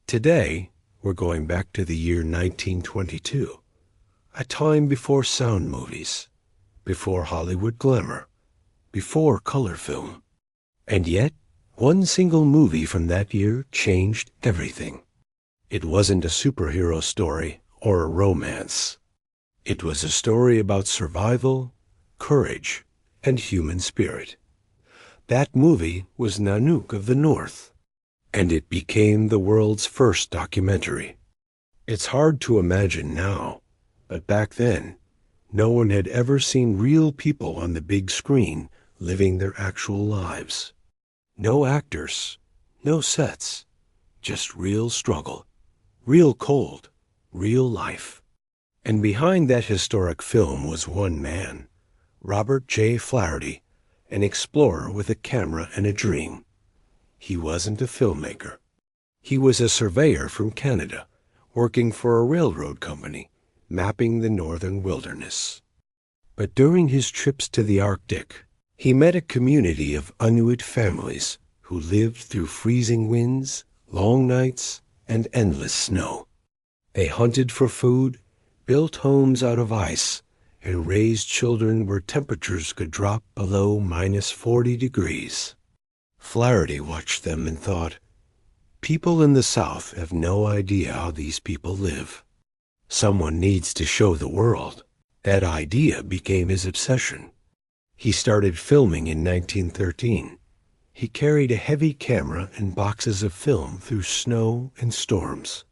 Today, we're going back to the year 1922, a time before sound movies, before Hollywood glamour, before color film. And yet, one single movie from that year changed everything. It wasn't a superhero story or a romance. It was a story about survival, courage, and human spirit. That movie was Nanook of the North, and it became the world's first documentary. It's hard to imagine now, but back then, no one had ever seen real people on the big screen living their actual lives. No actors, no sets, just real struggle, real cold, real life. And behind that historic film was one man, Robert J. Flaherty, an explorer with a camera and a dream. He wasn't a filmmaker. He was a surveyor from Canada, working for a railroad company, mapping the northern wilderness. But during his trips to the Arctic, he met a community of Inuit families who lived through freezing winds, long nights, and endless snow. They hunted for food, built homes out of ice, and raised children where temperatures could drop below -40 degrees. Flaherty watched them and thought, people in the South have no idea how these people live. Someone needs to show the world. That idea became his obsession. He started filming in 1913. He carried a heavy camera and boxes of film through snow and storms.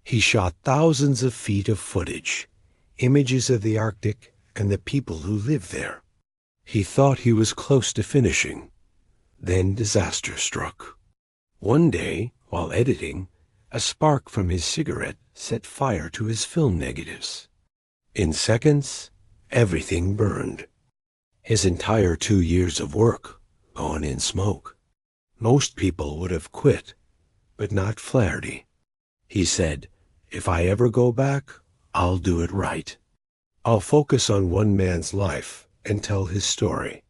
He shot thousands of feet of footage, images of the Arctic and the people who live there. He thought he was close to finishing. Then disaster struck. One day, while editing, a spark from his cigarette set fire to his film negatives. In seconds, everything burned. His entire 2 years of work gone in smoke. Most people would have quit, but not Flaherty. He said, if I ever go back, I'll do it right. I'll focus on one man's life and tell his story.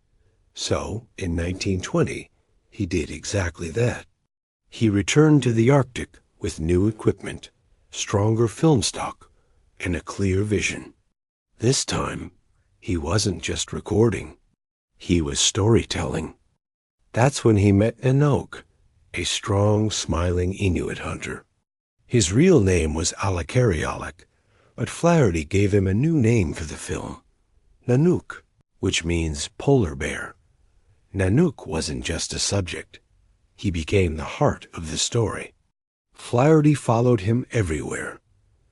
So, in 1920, he did exactly that. He returned to the Arctic with new equipment, stronger film stock, and a clear vision. This time, he wasn't just recording. He was storytelling. That's when he met Nanook, a strong, smiling Inuit hunter. His real name was Alakarialak, but Flaherty gave him a new name for the film, Nanook, which means polar bear. Nanook wasn't just a subject. He became the heart of the story. Flaherty followed him everywhere,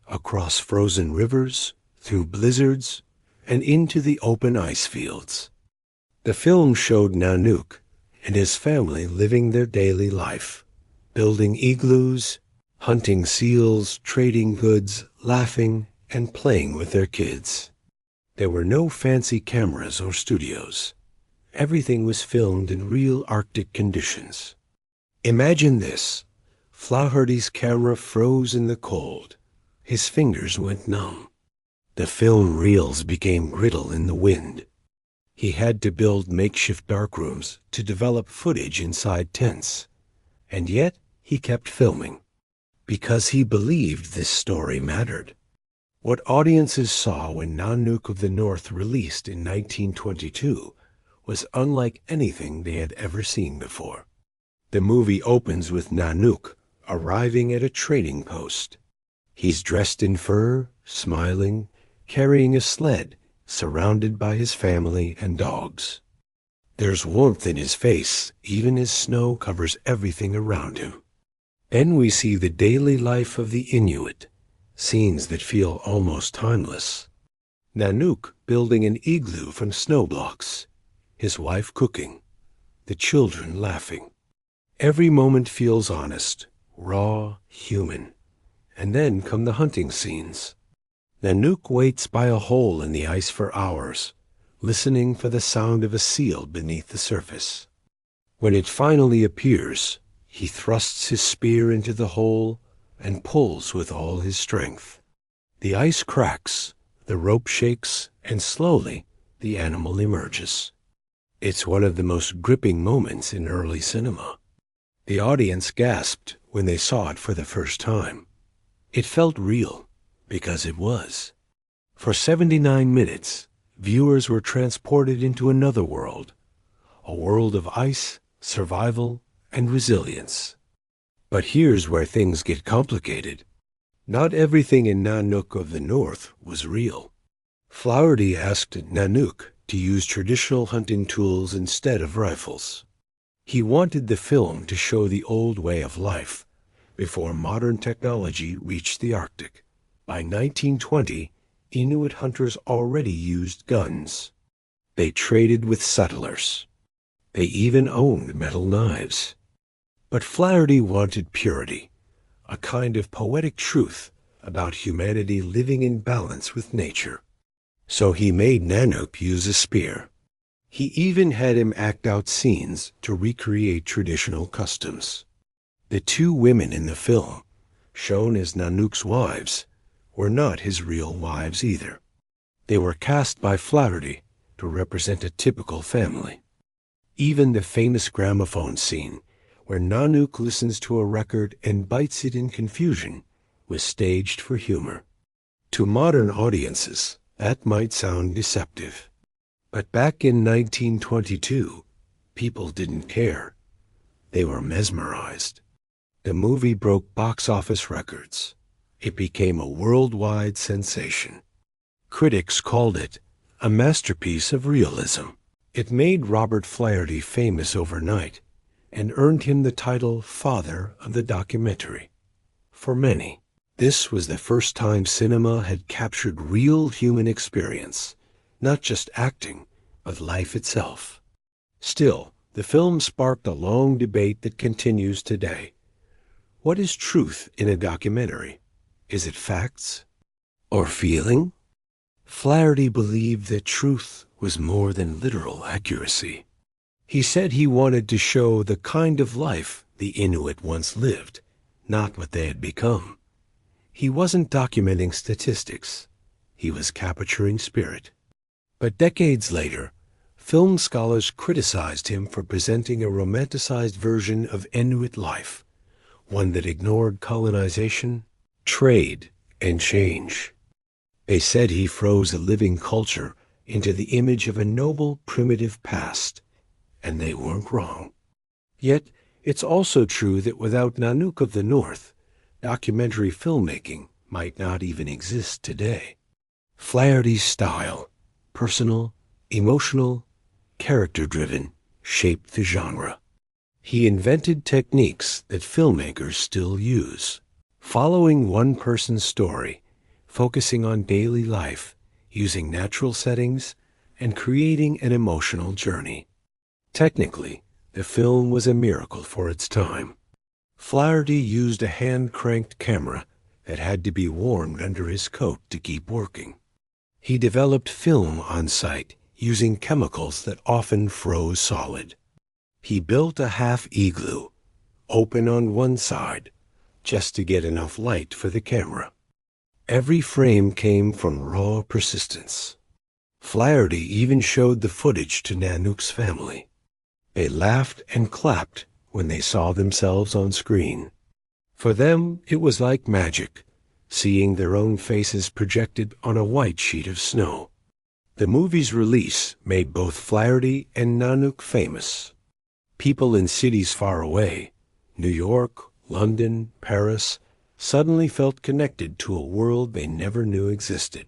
across frozen rivers, through blizzards, and into the open ice fields. The film showed Nanook and his family living their daily life, building igloos, hunting seals, trading goods, laughing, and playing with their kids. There were no fancy cameras or studios. Everything was filmed in real Arctic conditions. Imagine this. Flaherty's camera froze in the cold. His fingers went numb. The film reels became brittle in the wind. He had to build makeshift darkrooms to develop footage inside tents. And yet, he kept filming, because he believed this story mattered. What audiences saw when Nanook of the North released in 1922 was unlike anything they had ever seen before. The movie opens with Nanook arriving at a trading post. He's dressed in fur, smiling, carrying a sled, surrounded by his family and dogs. There's warmth in his face, even as snow covers everything around him. Then we see the daily life of the Inuit, scenes that feel almost timeless. Nanook building an igloo from snow blocks, his wife cooking, the children laughing. Every moment feels honest, raw, human. And then come the hunting scenes. Nanook waits by a hole in the ice for hours, listening for the sound of a seal beneath the surface. When it finally appears, he thrusts his spear into the hole and pulls with all his strength. The ice cracks, the rope shakes, and slowly the animal emerges. It's one of the most gripping moments in early cinema. The audience gasped when they saw it for the first time. It felt real, because it was. For 79 minutes, viewers were transported into another world, a world of ice, survival, and resilience. But here's where things get complicated. Not everything in Nanook of the North was real. Flaherty asked Nanook to use traditional hunting tools instead of rifles. He wanted the film to show the old way of life, before modern technology reached the Arctic. By 1920, Inuit hunters already used guns. They traded with settlers. They even owned metal knives. But Flaherty wanted purity, a kind of poetic truth about humanity living in balance with nature. So he made Nanook use a spear. He even had him act out scenes to recreate traditional customs. The two women in the film, shown as Nanook's wives, were not his real wives either. They were cast by Flaherty to represent a typical family. Even the famous gramophone scene, where Nanook listens to a record and bites it in confusion, was staged for humor. To modern audiences, that might sound deceptive. But back in 1922, people didn't care. They were mesmerized. The movie broke box office records. It became a worldwide sensation. Critics called it a masterpiece of realism. It made Robert Flaherty famous overnight and earned him the title Father of the Documentary. For many, this was the first time cinema had captured real human experience, not just acting, but life itself. Still, the film sparked a long debate that continues today. What is truth in a documentary? Is it facts or feeling? Flaherty believed that truth was more than literal accuracy. He said he wanted to show the kind of life the Inuit once lived, not what they had become. He wasn't documenting statistics. He was capturing spirit. But decades later, film scholars criticized him for presenting a romanticized version of Inuit life, one that ignored colonization, trade, and change. They said he froze a living culture into the image of a noble, primitive past, and they weren't wrong. Yet, it's also true that without Nanook of the North, documentary filmmaking might not even exist today. Flaherty's style, personal, emotional, character-driven, shaped the genre. He invented techniques that filmmakers still use. Following one person's story, focusing on daily life, using natural settings, and creating an emotional journey. Technically, the film was a miracle for its time. Flaherty used a hand-cranked camera that had to be warmed under his coat to keep working. He developed film on site using chemicals that often froze solid. He built a half igloo, open on one side, just to get enough light for the camera. Every frame came from raw persistence. Flaherty even showed the footage to Nanook's family. They laughed and clapped when they saw themselves on screen. For them, it was like magic, seeing their own faces projected on a white sheet of snow. The movie's release made both Flaherty and Nanook famous. People in cities far away, New York, London, Paris, suddenly felt connected to a world they never knew existed.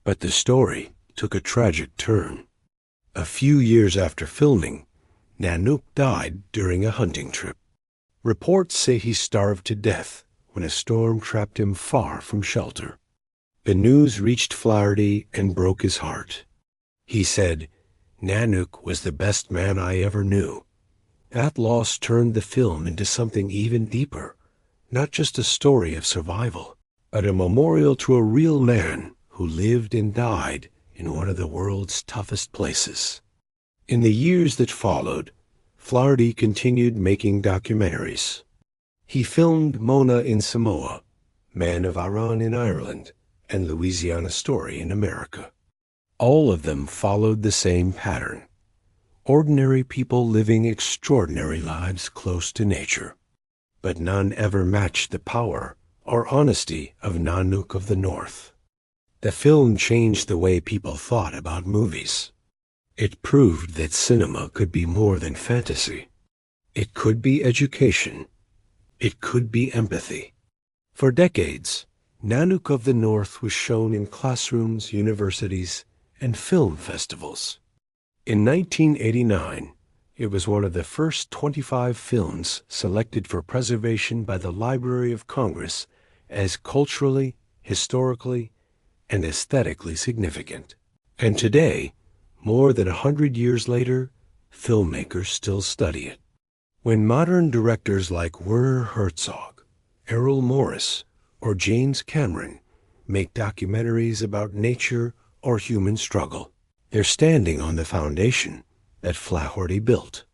But the story took a tragic turn. A few years after filming, Nanook died during a hunting trip. Reports say he starved to death when a storm trapped him far from shelter. The news reached Flaherty and broke his heart. He said, "Nanook was the best man I ever knew." That loss turned the film into something even deeper, not just a story of survival, but a memorial to a real man who lived and died in one of the world's toughest places. In the years that followed, Flaherty continued making documentaries. He filmed Mona in Samoa, Man of Arran in Ireland, and Louisiana Story in America. All of them followed the same pattern. Ordinary people living extraordinary lives close to nature. but none ever matched the power or honesty of Nanook of the North. The film changed the way people thought about movies. It proved that cinema could be more than fantasy. It could be education. It could be empathy. For decades, Nanook of the North was shown in classrooms, universities, and film festivals. In 1989, it was one of the first 25 films selected for preservation by the Library of Congress as culturally, historically, and aesthetically significant. And today, more than 100 years later, filmmakers still study it. When modern directors like Werner Herzog, Errol Morris, or James Cameron make documentaries about nature or human struggle, they're standing on the foundation that Flaherty built.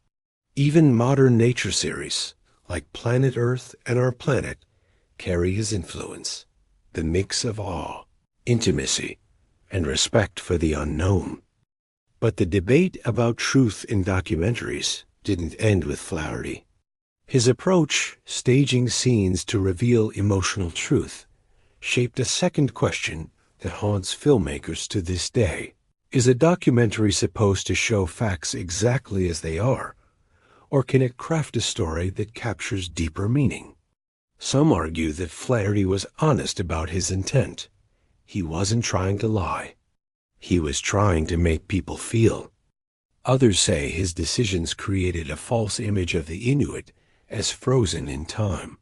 Even modern nature series, like Planet Earth and Our Planet, carry his influence, the mix of awe, intimacy, and respect for the unknown. But the debate about truth in documentaries didn't end with Flaherty. His approach, staging scenes to reveal emotional truth, shaped a second question that haunts filmmakers to this day. Is a documentary supposed to show facts exactly as they are, or can it craft a story that captures deeper meaning? Some argue that Flaherty was honest about his intent. He wasn't trying to lie. He was trying to make people feel. Others say his decisions created a false image of the Inuit as frozen in time.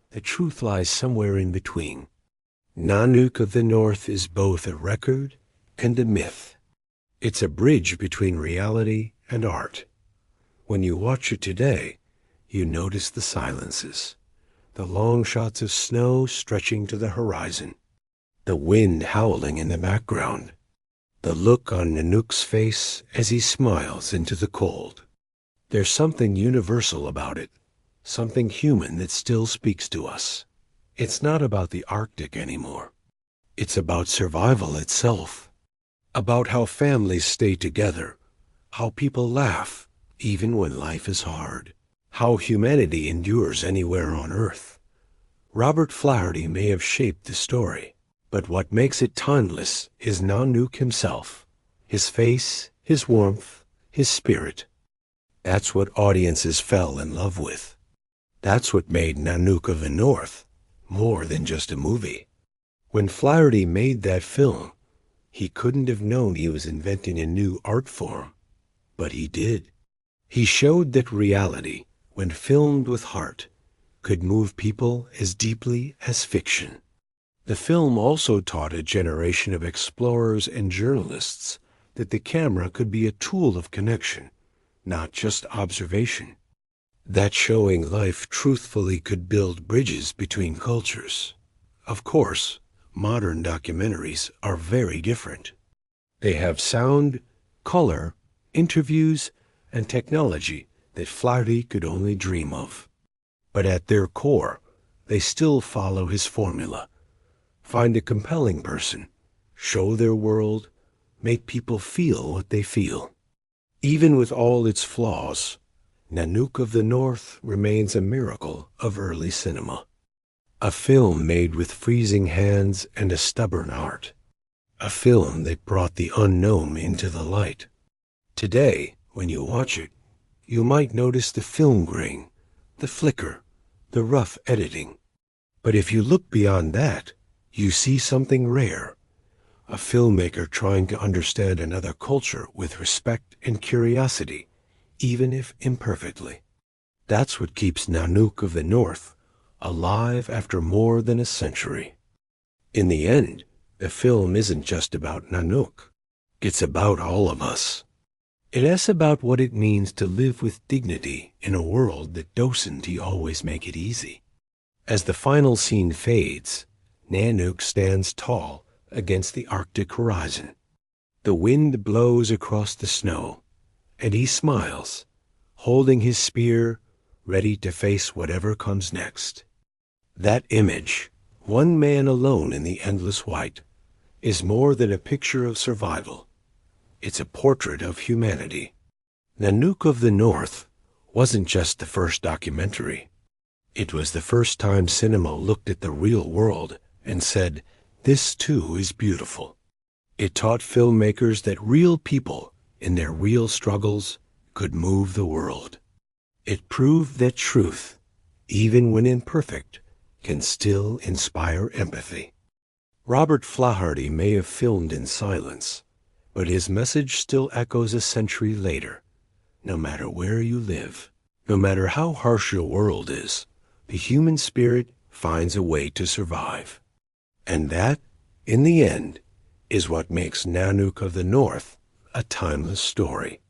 The truth lies somewhere in between. Nanook of the North is both a record and a myth. It's a bridge between reality and art. When you watch it today, you notice the silences, the long shots of snow stretching to the horizon, the wind howling in the background, the look on Nanook's face as he smiles into the cold. There's something universal about it, something human that still speaks to us. It's not about the Arctic anymore. It's about survival itself, about how families stay together, how people laugh even when life is hard, how humanity endures anywhere on Earth. Robert Flaherty may have shaped the story, but what makes it timeless is Nanook himself, his face, his warmth, his spirit. That's what audiences fell in love with. That's what made Nanook of the North more than just a movie. When Flaherty made that film, he couldn't have known he was inventing a new art form, but he did. He showed that reality, when filmed with heart, could move people as deeply as fiction. The film also taught a generation of explorers and journalists that the camera could be a tool of connection, not just observation. That showing life truthfully could build bridges between cultures. Of course, modern documentaries are very different. They have sound, color, interviews, and technology that Flaherty could only dream of. But at their core, they still follow his formula. Find a compelling person, show their world, make people feel what they feel. Even with all its flaws, Nanook of the North remains a miracle of early cinema. A film made with freezing hands and a stubborn heart. A film that brought the unknown into the light. Today, when you watch it, you might notice the film grain, the flicker, the rough editing. But if you look beyond that, you see something rare. A filmmaker trying to understand another culture with respect and curiosity, even if imperfectly. That's what keeps Nanook of the North alive after more than a century. In the end, the film isn't just about Nanook. It's about all of us. It is about what it means to live with dignity in a world that doesn't always make it easy. As the final scene fades, Nanook stands tall against the Arctic horizon. The wind blows across the snow, and he smiles, holding his spear, ready to face whatever comes next. That image, one man alone in the endless white, is more than a picture of survival. It's a portrait of humanity. Nanook of the North wasn't just the first documentary. It was the first time cinema looked at the real world and said, "This too is beautiful." It taught filmmakers that real people, in their real struggles, could move the world. It proved that truth, even when imperfect, can still inspire empathy. Robert Flaherty may have filmed in silence, but his message still echoes a century later. No matter where you live, no matter how harsh your world is, the human spirit finds a way to survive. And that, in the end, is what makes Nanook of the North a timeless story.